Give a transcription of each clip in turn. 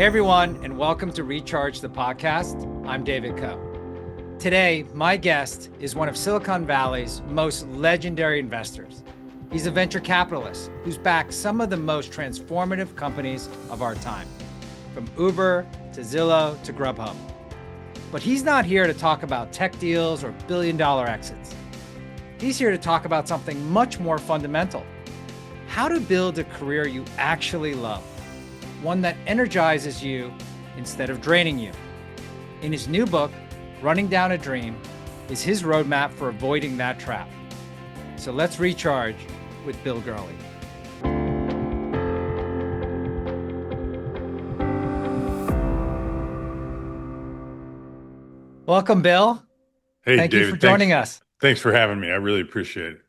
Hey everyone, and welcome to Recharge the Podcast. I'm David Coe. Today, my guest is one of Silicon Valley's most legendary investors. He's a venture capitalist who's backed some of the most transformative companies of our time, from Uber to Zillow to Grubhub. But he's not here to talk about tech deals or billion-dollar exits. He's here to talk about something much more fundamental: how to build a career you actually love, one that energizes you instead of draining you. In his new book, Running Down a Dream, is his roadmap for avoiding that trap. So let's recharge with Bill Gurley. Welcome, Bill. Hey, Thank David, you for joining us. Thanks for having me. I really appreciate it.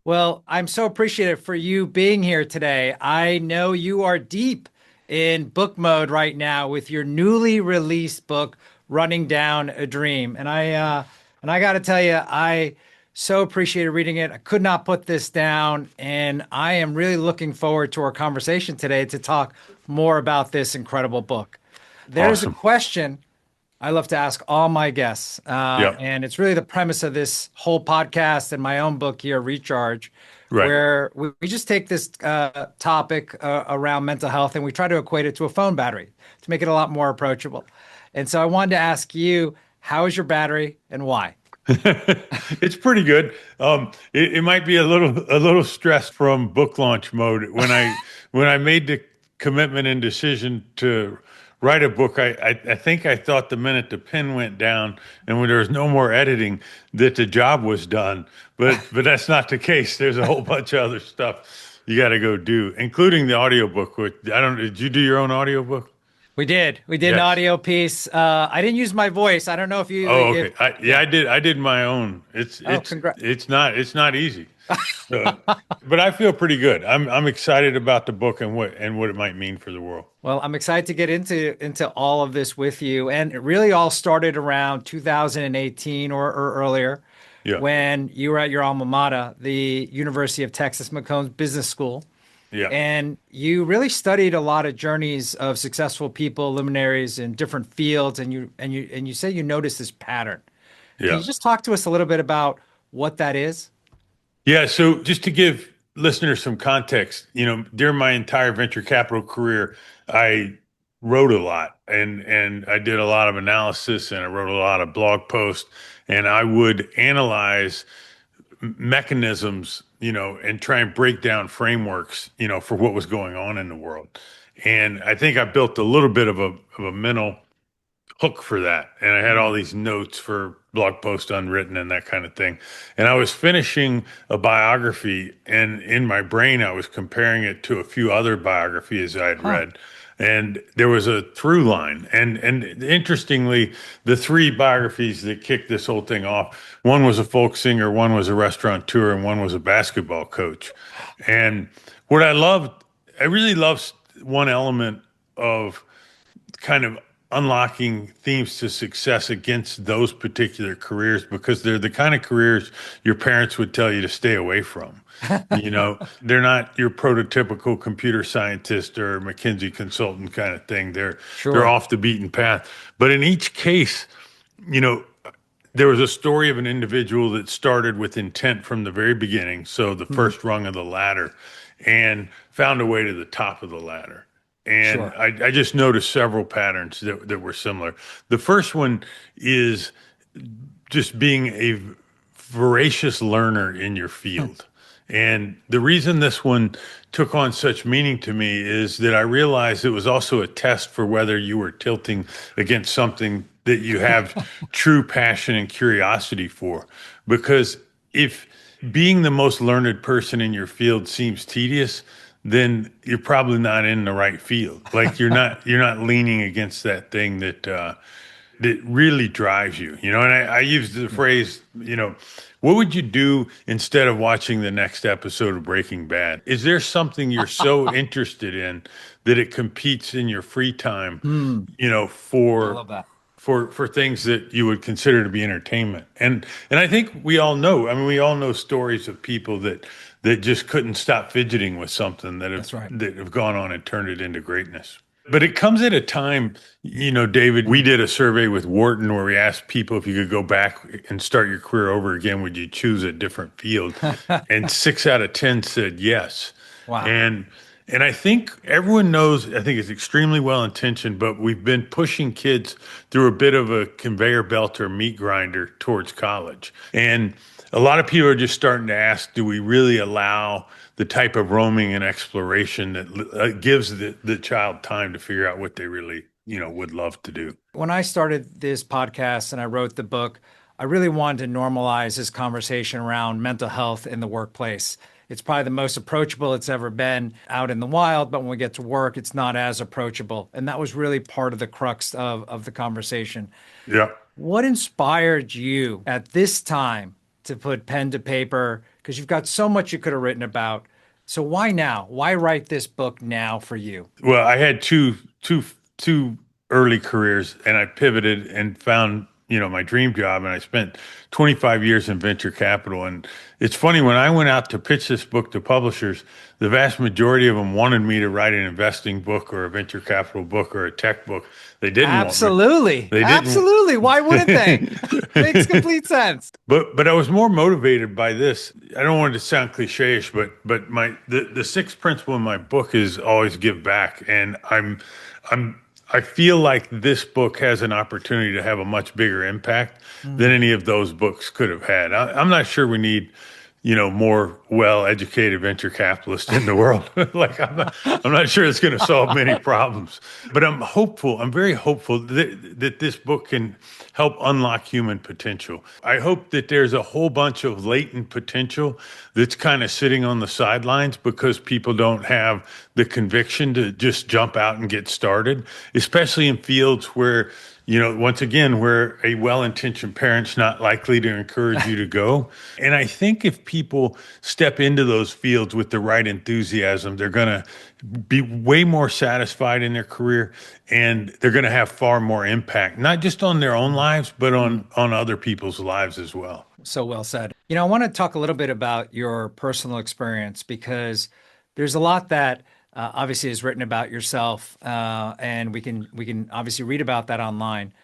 Well, I'm so appreciative for you being here today. I know you are deep in book mode right now with your newly released book, Running Down a Dream. And I got to tell you, I so appreciated reading it. I could not put this down, and I am really looking forward to our conversation today to talk more about this incredible book. There's a Awesome. question I love to ask all my guests, Yep. and it's really the premise of this whole podcast and my own book here, Recharge, Right. where we just take this topic around mental health and we try to equate it to a phone battery to make it a lot more approachable. And so I wanted to ask you, how is your battery and why? It's pretty good. It might be a little stressed from book launch mode. When I made the commitment and decision to write a book, I think I thought the minute the pen went down and when there was no more editing that the job was done. But that's not the case. There's a whole bunch of other stuff you got to go do, including the audiobook. Which did you do your own audiobook? We did. We did an Yes. audio piece. I didn't use my voice. I don't know if you. Oh, If, okay. I did my own. It's oh, it's congrats. it's not easy. So, but I feel pretty good. I'm excited about the book and what it might mean for the world. Well, I'm excited to get into all of this with you. And it really all started around 2018 or earlier Yeah. when you were at your alma mater, the University of Texas McCombs Business School. Yeah. And you really studied a lot of journeys of successful people, luminaries in different fields, and you say you noticed this pattern. Can Yeah. you just talk to us a little bit about what that is? Yeah. So just to give listeners some context, during my entire venture capital career, I wrote a lot and I did a lot of analysis and I wrote a lot of blog posts and I would analyze mechanisms, and try and break down frameworks, for what was going on in the world. And I think I built a little bit of a mental hook for that. And I had all these notes for blog posts unwritten and that kind of thing. And I was finishing a biography, and in my brain, I was comparing it to a few other biographies I had Huh. read. And there was a through line. And interestingly, the three biographies that kicked this whole thing off, one was a folk singer, one was a restaurateur, and one was a basketball coach. And what I really loved one element of kind of unlocking themes to success against those particular careers because they're the kind of careers your parents would tell you to stay away from. They're not your prototypical computer scientist or McKinsey consultant kind of thing. They're Sure. off the beaten path. But in each case, you know, there was a story of an individual that started with intent from the very beginning, so the Mhm. first rung of the ladder, and found a way to the top of the ladder. And Sure. I just noticed several patterns that were similar. The first one is just being a voracious learner in your field. And the reason this one took on such meaning to me is that I realized it was also a test for whether you were tilting against something that you have true passion and curiosity for. Because if being the most learned person in your field seems tedious, then you're probably not in the right field. Like you're not leaning against that thing that really drives you. And I use the phrase, what would you do instead of watching the next episode of Breaking Bad? Is there something you're so interested in that it competes in your free time, Hmm. I for love that. for things that you would consider to be entertainment? And I think we all know, I mean, we all know stories of people that just couldn't stop fidgeting with something That's right. that have gone on and turned it into greatness. But it comes at a time, David, we did a survey with Wharton where we asked people if you could go back and start your career over again, would you choose a different field? And 6 out of 10 said yes. Wow. And and I think everyone knows, I think it's extremely well intentioned, but we've been pushing kids through a bit of a conveyor belt or meat grinder towards college. And a lot of people are just starting to ask, do we really allow the type of roaming and exploration that gives the child time to figure out what they really, would love to do? When I started this podcast and I wrote the book, I really wanted to normalize this conversation around mental health in the workplace. It's probably the most approachable it's ever been out in the wild, but when we get to work, it's not as approachable. And that was really part of the crux of the conversation. Yeah. What inspired you at this time to put pen to paper? Because you've got so much you could have written about. So why now? Why write this book now for you? Well, I had two early careers, and I pivoted and found, my dream job, and I spent 25 years in venture capital. And it's funny, when I went out to pitch this book to publishers, the vast majority of them wanted me to write an investing book or a venture capital book or a tech book. They didn't Absolutely. Want me. They Absolutely. Why wouldn't they? Makes complete sense. But I was more motivated by this. I don't want it to sound cliche-ish, but the sixth principle in my book is always give back. And I feel like this book has an opportunity to have a much bigger impact than any of those books could have had. I'm not sure we need, more well-educated venture capitalists in the world. Like I'm not sure it's going to solve many problems, but I'm hopeful. I'm very hopeful that this book can help unlock human potential. I hope that there's a whole bunch of latent potential that's kind of sitting on the sidelines because people don't have the conviction to just jump out and get started, especially in fields where, once again, where a well-intentioned parent's not likely to encourage you to go. And I think if people step into those fields with the right enthusiasm, they're going to be way more satisfied in their career, and they're going to have far more impact, not just on their own lives, but on other people's lives as well. So well said. I want to talk a little bit about your personal experience because there's a lot that obviously is written about yourself, and we can obviously read about that online.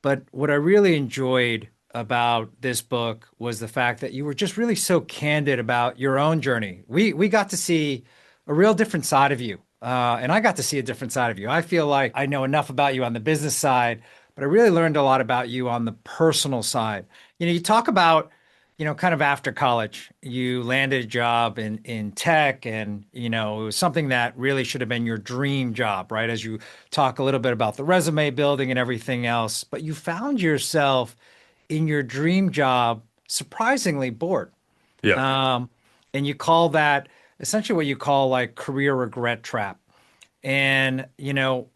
But what I really enjoyed about this book was the fact that you were just really so candid about your own journey. We got to see a real different side of you, and I got to see a different side of you. I feel like I know enough about you on the business side, but I really learned a lot about you on the personal side. You talk about, kind of after college, you landed a job in tech, and, it was something that really should have been your dream job, right? As you talk a little bit about the resume building and everything else, but you found yourself in your dream job surprisingly bored. Yeah. And you call that essentially what you call like career regret trap. And,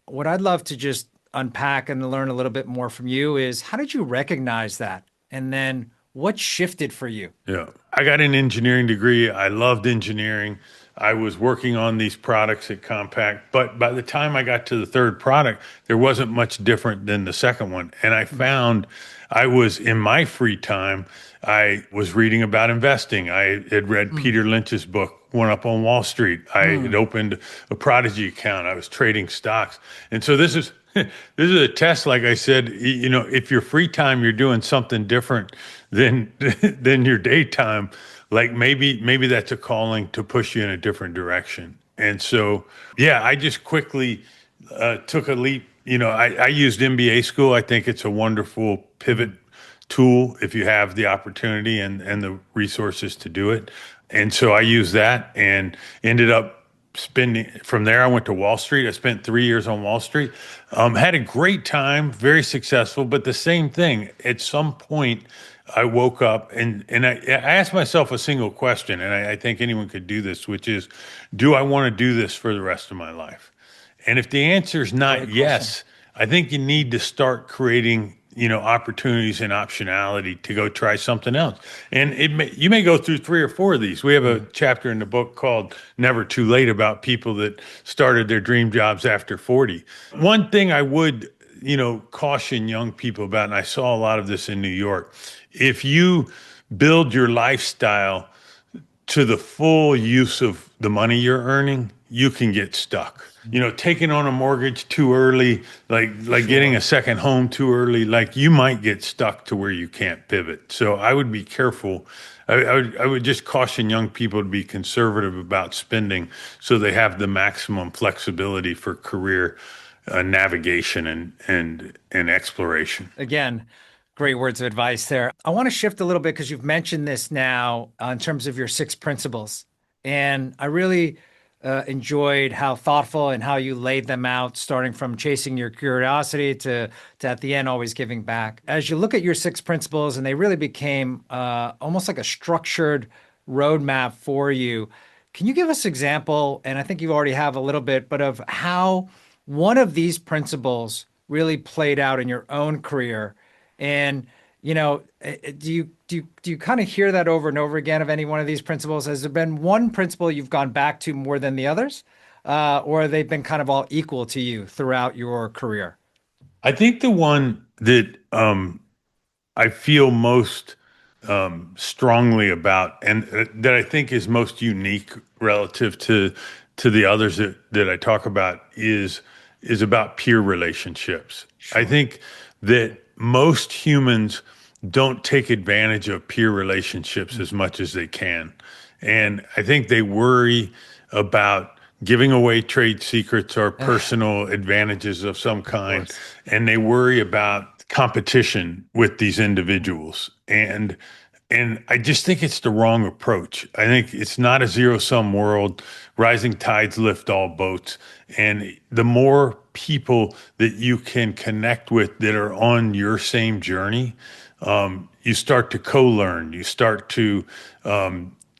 what I'd love to just unpack and learn a little bit more from you is how did you recognize that? And then what shifted for you? Yeah. I got an engineering degree. I loved engineering. I was working on these products at Compact, but by the time I got to the third product, there wasn't much different than the second one. And I found I was in my free time, I was reading about investing. I had read Peter Lynch's book, One Up on Wall Street. I had opened a Prodigy account. I was trading stocks. And so this is a test, like I said, if your free time, you're doing something different than your daytime, like maybe that's a calling to push you in a different direction. And so, yeah, I just quickly took a leap. I used MBA school. I think it's a wonderful pivot tool if you have the opportunity and the resources to do it. And so I used that and ended up spending from there. I went to Wall Street. I spent 3 years on Wall Street. Had a great time, very successful, but the same thing. At some point, I woke up and I asked myself a single question, and I think anyone could do this, which is, do I want to do this for the rest of my life? And if the answer is not yes, I think you need to start creating opportunities and optionality to go try something else. And you may go through 3 or 4 of these. We have a chapter in the book called Never Too Late about people that started their dream jobs after 40. One thing I would, caution young people about, and I saw a lot of this in New York, if you build your lifestyle to the full use of the money you're earning, you can get stuck. Taking on a mortgage too early, like getting a Sure. second home too early, like you might get stuck to where you can't pivot. So I would be careful. I would just caution young people to be conservative about spending so they have the maximum flexibility for career navigation and exploration. Again, great words of advice there. I want to shift a little bit because you've mentioned this now in terms of your six principles. And I really enjoyed how thoughtful and how you laid them out, starting from chasing your curiosity to at the end, always giving back. As you look at your six principles, and they really became almost like a structured roadmap for you. Can you give us an example? And I think you already have a little bit, but of how one of these principles really played out in your own career. And do you kind of hear that over and over again of any one of these principles? Has there been one principle you've gone back to more than the others, or they've been kind of all equal to you throughout your career? I think the one that I feel most strongly about, and that I think is most unique relative to the others that I talk about, is about peer relationships. I Sure. think that most humans don't take advantage of peer relationships as much as they can, and I think they worry about giving away trade secrets or personal advantages of some Of kind, course. and they worry about competition with these individuals. And I just think it's the wrong approach. I think it's not a zero sum world. Rising tides lift all boats. And the more people that you can connect with that are on your same journey, you start to co-learn. You start to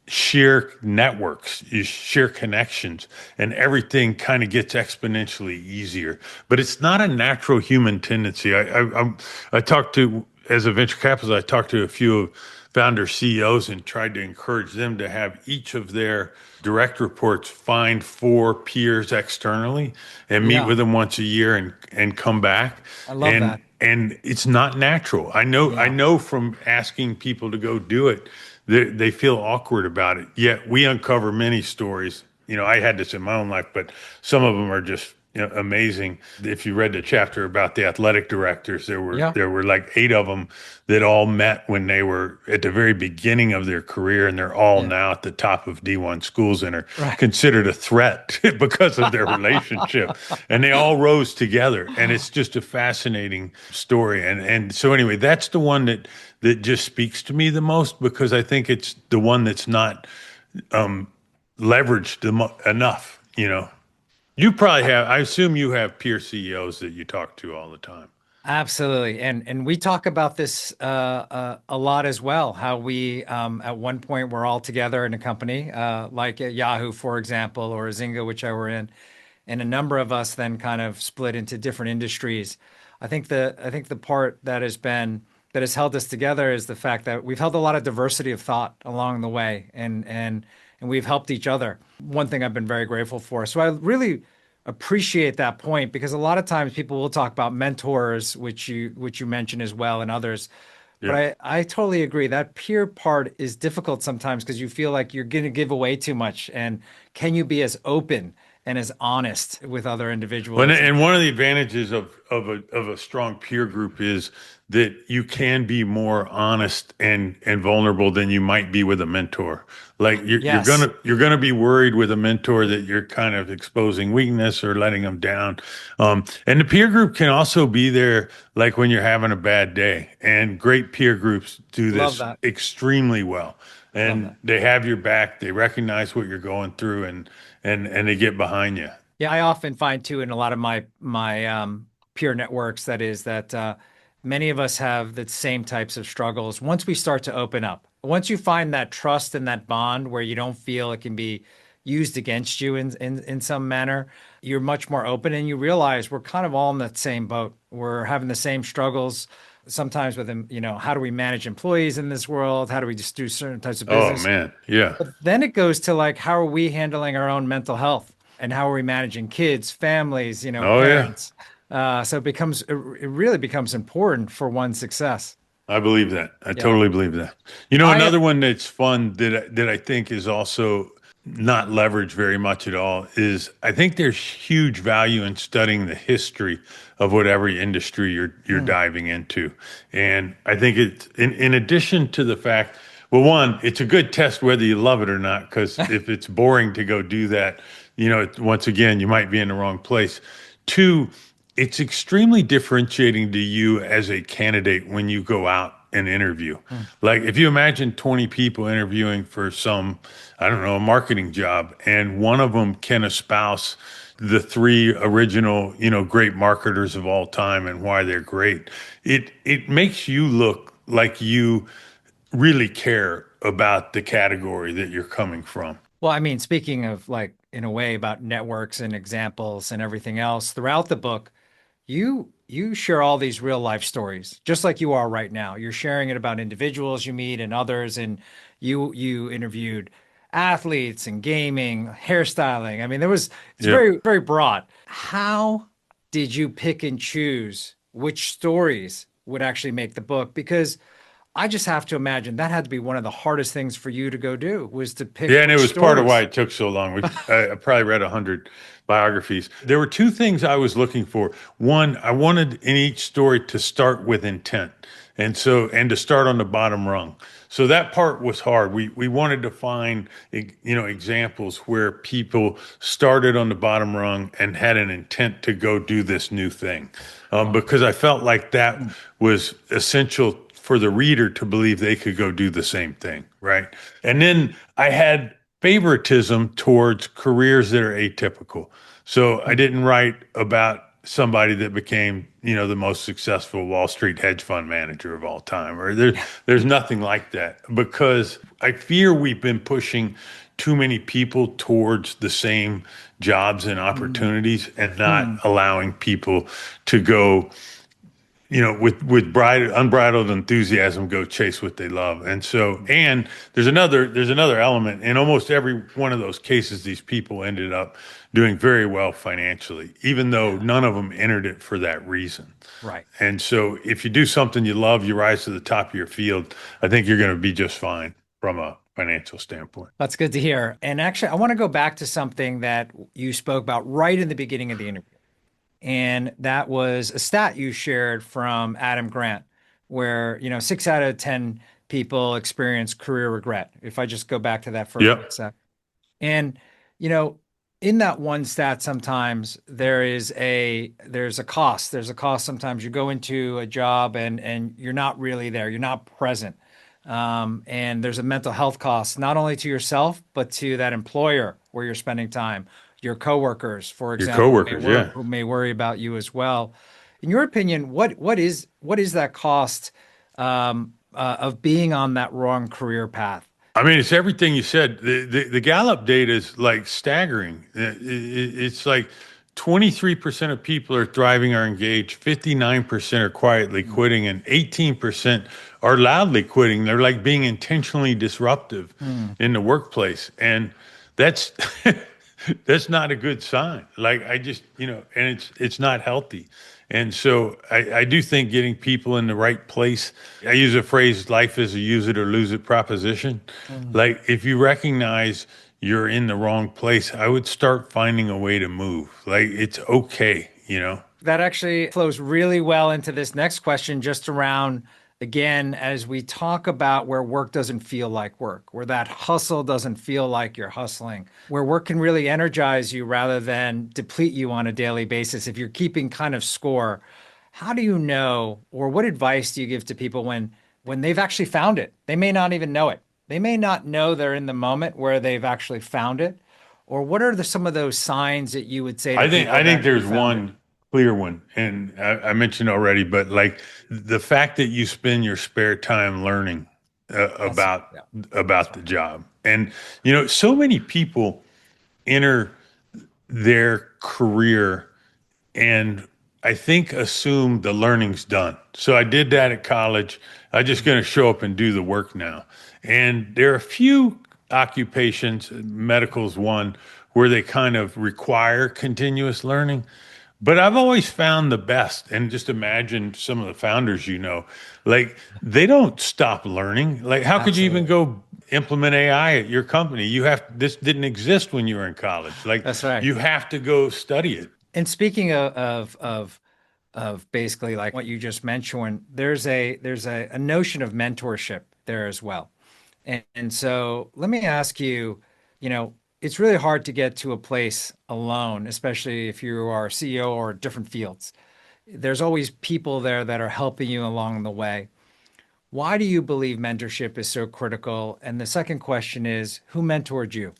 share networks, you share connections, and everything kind of gets exponentially easier. But it's not a natural human tendency. I talked to, as a venture capitalist, I talked to a few founder CEOs and tried to encourage them to have each of their direct reports find four peers externally and meet Yeah, with them once a year and come back. I love And that. and it's not natural. I Yeah. know from asking people to go do it, they feel awkward about it. Yet we uncover many stories. I had this in my own life, but some of them are just amazing. If you read the chapter about the athletic directors, there were Yeah. there were like eight of them that all met when they were at the very beginning of their career, and they're all Yeah. now at the top of D1 schools and are Right. considered a threat because of their relationship. And they all rose together, and it's just a fascinating story. And so anyway, that's the one that just speaks to me the most because I think it's the one that's not leveraged enough. You probably have. I assume you have peer CEOs that you talk to all the time. Absolutely. And we talk about this a lot as well, how we at one point we're all together in a company, like at Yahoo, for example, or Zynga, which I were in, and a number of us then kind of split into different industries. I think the part that has held us together is the fact that we've held a lot of diversity of thought along the way, and we've helped each other. One thing I've been very grateful for. So I really appreciate that point because a lot of times people will talk about mentors, which you mentioned as well, and others. But Yeah. I totally agree. That peer part is difficult sometimes because you feel like you're going to give away too much. And can you be as open and as honest with other Well, individuals? and one of the advantages of a strong peer group is that you can be more honest and vulnerable than you might be with a mentor. Like you're Yes, gonna be worried with a mentor that you're kind of exposing weakness or letting them down. And the peer group can also be there, like when you're having a bad day. And great peer groups do love this that. extremely well. Love And that. they have your back. They recognize what you're going through, and they get behind you. Yeah, I often find too in a lot of my peer networks that many of us have the same types of struggles. Once we start to open up, once you find that trust and that bond where you don't feel it can be used against you in some manner, you're much more open and you realize we're kind of all in that same boat. We're having the same struggles. Sometimes with them, how do we manage employees in this world? How do we just do certain types of Oh business? man, yeah. But then it goes to like, how are we handling our own mental health and how are we managing kids, families, Oh yeah. parents? So it really becomes important for one's success. I believe that. I Yeah. totally believe that. I, Another one that's fun that I think is also not leverage very much at all is I think there's huge value in studying the history of whatever industry you're diving into. And I think it's in addition to the fact, well, one, it's a good test whether you love it or not, because if it's boring to go do that, once again, you might be in the wrong place. Two, it's extremely differentiating to you as a candidate when you go out and interview. Like if you imagine 20 people interviewing for some, I don't know, a marketing job, and one of them can espouse the three original, great marketers of all time and why they're great. It makes you look like you really care about the category that you're coming from. Well, I mean, speaking of like in a way about networks and examples and everything else, throughout the book, you share all these real life stories, just like you are right now. You're sharing it about individuals you meet and others, and you interviewed athletes and gaming, hairstyling. I mean, it's Yeah. very, very broad. How did you pick and choose which stories would actually make the book? Because I just have to imagine that had to be one of the hardest things for you to go do was to pick Yeah, and it which was part of why stories. it took so long. I probably read 100 biographies. There were two things I was looking for. One, I wanted in each story to start with intent, and to start on the bottom rung. So that part was hard. We wanted to find examples where people started on the bottom rung and had an intent to go do this new thing, because I felt like that was essential for the reader to believe they could go do the same thing, right? And then I had favoritism towards careers that are atypical. So I didn't write about somebody that became, the most successful Wall Street hedge fund manager of all time, or there's nothing like that, because I fear we've been pushing too many people towards the same jobs and opportunities and not allowing people to go with unbridled enthusiasm, go chase what they love. And so, and there's another element in almost every one of those cases. These people ended up doing very well financially, even though none of them entered it for that reason. Right. And so, if you do something you love, you rise to the top of your field. I think you're going to be just fine from a financial standpoint. That's good to hear. And actually, I want to go back to something that you spoke about right in the beginning of the interview. And that was a stat you shared from Adam Grant, where, 6 out of 10 people experience career regret. If I just go back to that for a quick Yep. sec. And, you know, in that one stat, sometimes there's a cost. There's a cost. Sometimes you go into a job and you're not really there. You're not present. And there's a mental health cost, not only to yourself, but to that employer where you're spending time, your coworkers, for Your example, coworkers, yeah. who may worry about you as well. In your opinion, what is that cost of being on that wrong career path? I mean, it's everything you said. The Gallup data is like staggering. It's like 23% of people are thriving or engaged, 59% are quietly quitting, and 18% are loudly quitting. They're like being intentionally disruptive in the workplace. And that's that's not a good sign. Like I just, and it's not healthy. And so I do think getting people in the right place, I use a phrase, life is a use it or lose it proposition. Like if you recognize you're in the wrong place, I would start finding a way to move. Like it's okay. That actually flows really well into this next question, just around, again, as we talk about where work doesn't feel like work, where that hustle doesn't feel like you're hustling, where work can really energize you rather than deplete you on a daily basis. If you're keeping kind of score, how do you know, or what advice do you give to people when they've actually found it? They may not even know it. They may not know they're in the moment where they've actually found it. Or what are some of those signs that you would say to I think people I think that you there's found it? one clear one, and I mentioned already, but like the fact that you spend your spare time learning That's about yeah, that's about the right. job, and so many people enter their career and I think assume the learning's done. So I did that at college. I'm just going to show up and do the work now. And there are a few occupations, medical's one, where they kind of require continuous learning. But I've always found the best, and just imagine some of the founders, like they don't stop learning. Like, how could you even Absolutely. go implement AI at your company. This didn't exist when you were in college. Like That's right. you have to go study it. And speaking of basically like what you just mentioned, there's a notion of mentorship there as well. And so let me ask you, it's really hard to get to a place alone, especially if you are CEO or different fields. There's always people there that are helping you along the way. Why do you believe mentorship is so critical? And the second question is, who mentored you?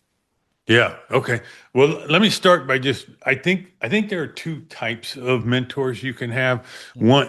Yeah. Okay. Well, let me start by just I think there are two types of mentors you can have. One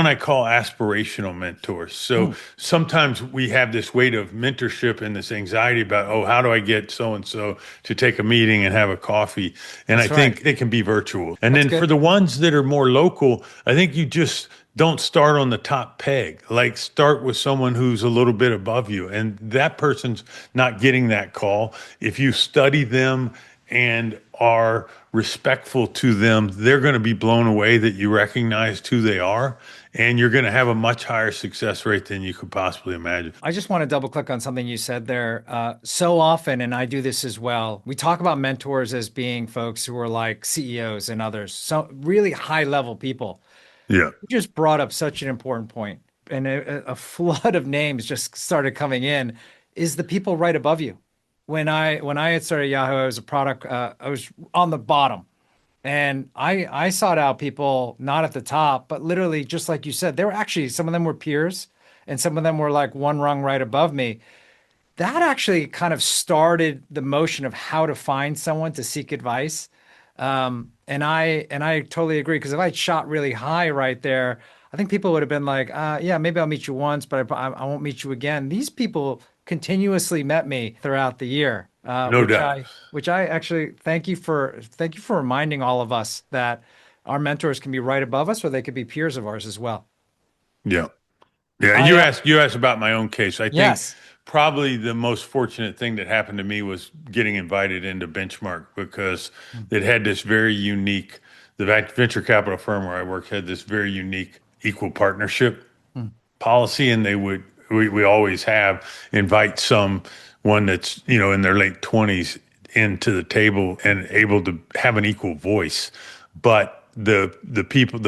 I call aspirational mentors. So Mm, sometimes we have this weight of mentorship and this anxiety about, oh, how do I get so and so to take a meeting and have a coffee? And I that's right. think it can be virtual. And That's then for good. the ones that are more local, I think you just don't start on the top peg. Like start with someone who's a little bit above you, and that person's not getting that call. If you study them and are respectful to them, they're going to be blown away that you recognized who they are, and you're going to have a much higher success rate than you could possibly imagine. I just want to double click on something you said there. So often, and I do this as well, we talk about mentors as being folks who are like CEOs and others, so really high level people. Yeah. You just brought up such an important point, and a flood of names just started coming in. Is the people right above you? When I had started Yahoo, I was a product. I was on the bottom, and I sought out people not at the top, but literally just like you said, they were actually some of them were peers, and some of them were like one rung right above me. That actually kind of started the motion of how to find someone to seek advice. And I totally agree because if I shot really high right there, I think people would have been like, yeah, maybe I'll meet you once, but I won't meet you again. These people continuously met me throughout the year, No doubt. which I actually thank you for reminding all of us that our mentors can be right above us or they could be peers of ours as well. Yeah. Yeah, and I you asked about my own case. I think Yes. probably the most fortunate thing that happened to me was getting invited into Benchmark because it had this very unique, the venture capital firm where I worked had this very unique equal partnership Mm. policy, and we always have invite someone that's in their late 20s into the table and able to have an equal voice. But the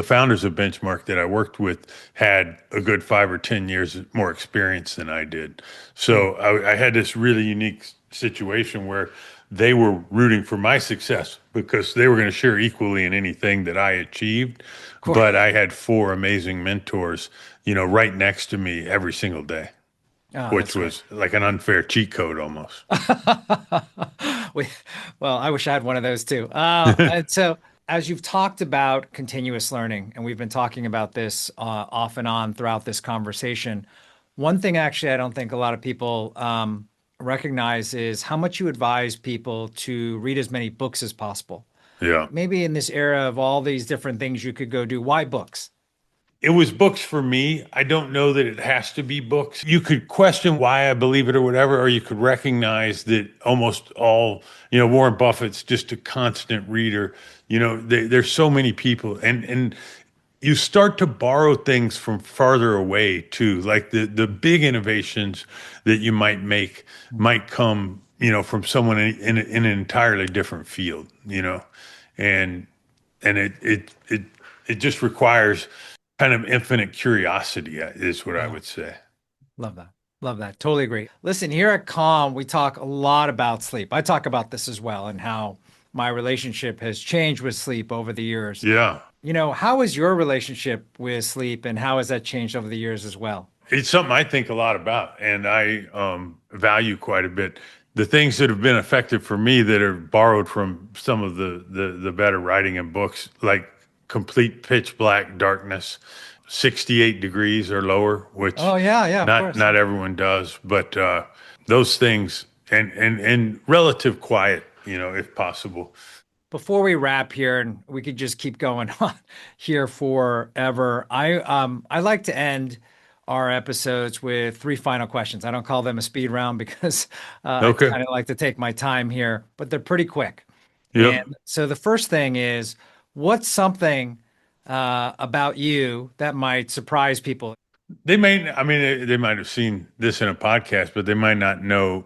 founders of Benchmark that I worked with had a good 5 or 10 years more experience than I did. Mm. So I had this really unique situation where they were rooting for my success because they were going to share equally in anything that I achieved. Of course. But I had four amazing mentors, right next to me every single day, Oh, which that's great. was like an unfair cheat code almost. We, well, I wish I had one of those too. And so, as you've talked about continuous learning, and we've been talking about this off and on throughout this conversation, one thing actually I don't think a lot of people recognize is how much you advise people to read as many books as possible. Yeah. Maybe in this era of all these different things you could go do, why books? It was books for me. I don't know that it has to be books. You could question why I believe it or whatever, or you could recognize that almost all, Warren Buffett's just a constant reader. There's so many people, and you start to borrow things from farther away too. Like the big innovations that you might make might come, from someone in an entirely different field, and and it just requires kind of infinite curiosity is what I Oh, would say. love that. Love that. Totally agree. Listen, here at Calm, we talk a lot about sleep. I talk about this as well and how my relationship has changed with sleep over the years. Yeah. How is your relationship with sleep and how has that changed over the years as well? It's something I think a lot about and I value quite a bit. The things that have been effective for me that are borrowed from some of the better writing in books, like complete pitch black darkness, 68 degrees or lower, which Oh, yeah, yeah, of not course. not everyone does, but those things and relative quiet, if possible. Before we wrap here, and we could just keep going on here forever, I like to end our episodes with three final questions. I don't call them a speed round because I Okay. kind of like to take my time here, but they're pretty quick. Yep. And so the first thing is, what's something about you that might surprise people? I mean, they might have seen this in a podcast, but they might not know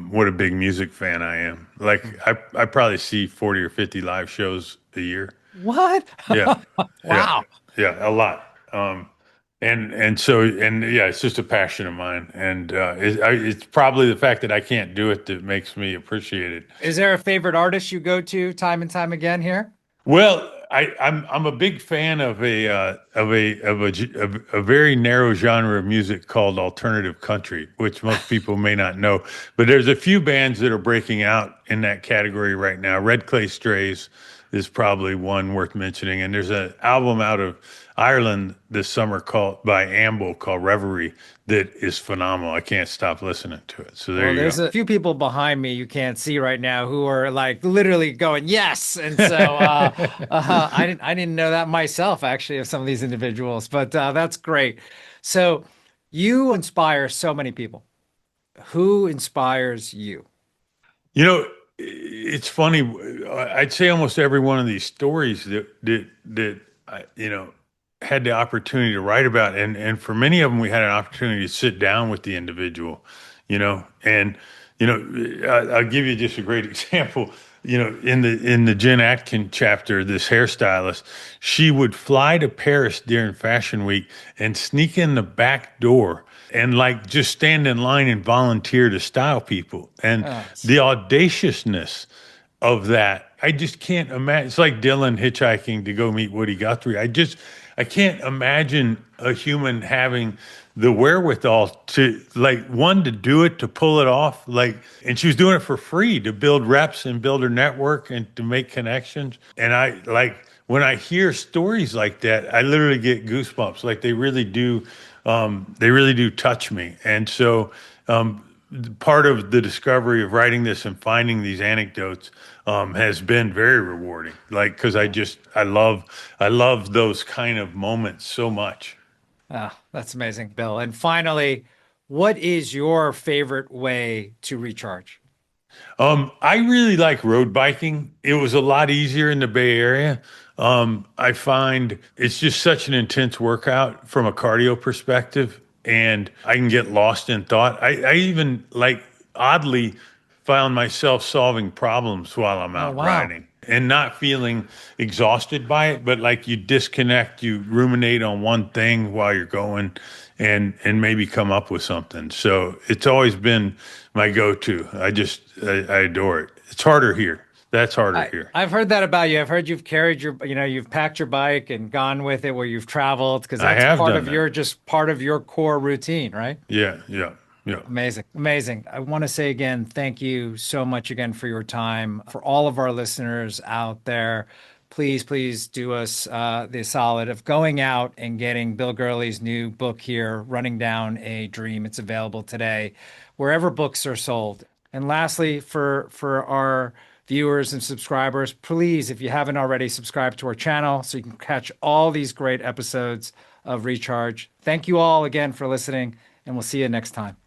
what a big music fan I am. Like, I probably see 40 or 50 live shows a year. What? Yeah, yeah, Wow. yeah, a lot. And yeah, it's just a passion of mine, and it's probably the fact that I can't do it that makes me appreciate it. Is there a favorite artist you go to time and time again here? Well, I'm a big fan of a very narrow genre of music called alternative country, which most people may not know. But there's a few bands that are breaking out in that category right now. Red Clay Strays is probably one worth mentioning, and there's an album out of Ireland this summer called by Amble called Reverie that is phenomenal. I can't stop listening to it. So there Well, you there's go. a few people behind me you can't see right now who are like literally going yes, and so I didn't know that myself actually of some of these individuals, but that's great. So you inspire so many people. Who inspires you? You know, it's funny. I'd say almost every one of these stories that I, had the opportunity to write about, and for many of them, we had an opportunity to sit down with the individual, and I'll give you just a great example. In the Jen Atkin chapter, this hairstylist, she would fly to Paris during Fashion Week and sneak in the back door and like just stand in line and volunteer to style people. And It's the audaciousness of that, I just can't imagine. It's like Dylan hitchhiking to go meet Woody Guthrie. I can't imagine a human having the wherewithal to like one to do it, to pull it off. Like, and she was doing it for free to build reps and build her network and to make connections. And I like when I hear stories like that, I literally get goosebumps. Like they really do touch me. And so, part of the discovery of writing this and finding these anecdotes has been very rewarding. Like, because I love those kind of moments so much. that's amazing, Bill. And finally, what is your favorite way to recharge? I really like road biking. It was a lot easier in the Bay Area. I find it's just such an intense workout from a cardio perspective, and I can get lost in thought. I even like oddly found myself solving problems while I'm Oh, out wow. riding and not feeling exhausted by it, but like you disconnect, you ruminate on one thing while you're going and maybe come up with something. So it's always been my go-to. I adore it. It's harder here. That's harder here. I've heard that about you. I've heard you've carried you've packed your bike and gone with it where you've traveled because I that's have part done of that. your just part of your core routine, right? Yeah, yeah, yeah. Amazing. Amazing. I want to say again, thank you so much again for your time. For all of our listeners out there, please do us the solid of going out and getting Bill Gurley's new book here, Running Down a Dream. It's available today wherever books are sold. And lastly, for our viewers and subscribers, please, if you haven't already, subscribe to our channel so you can catch all these great episodes of Recharge. Thank you all again for listening, and we'll see you next time.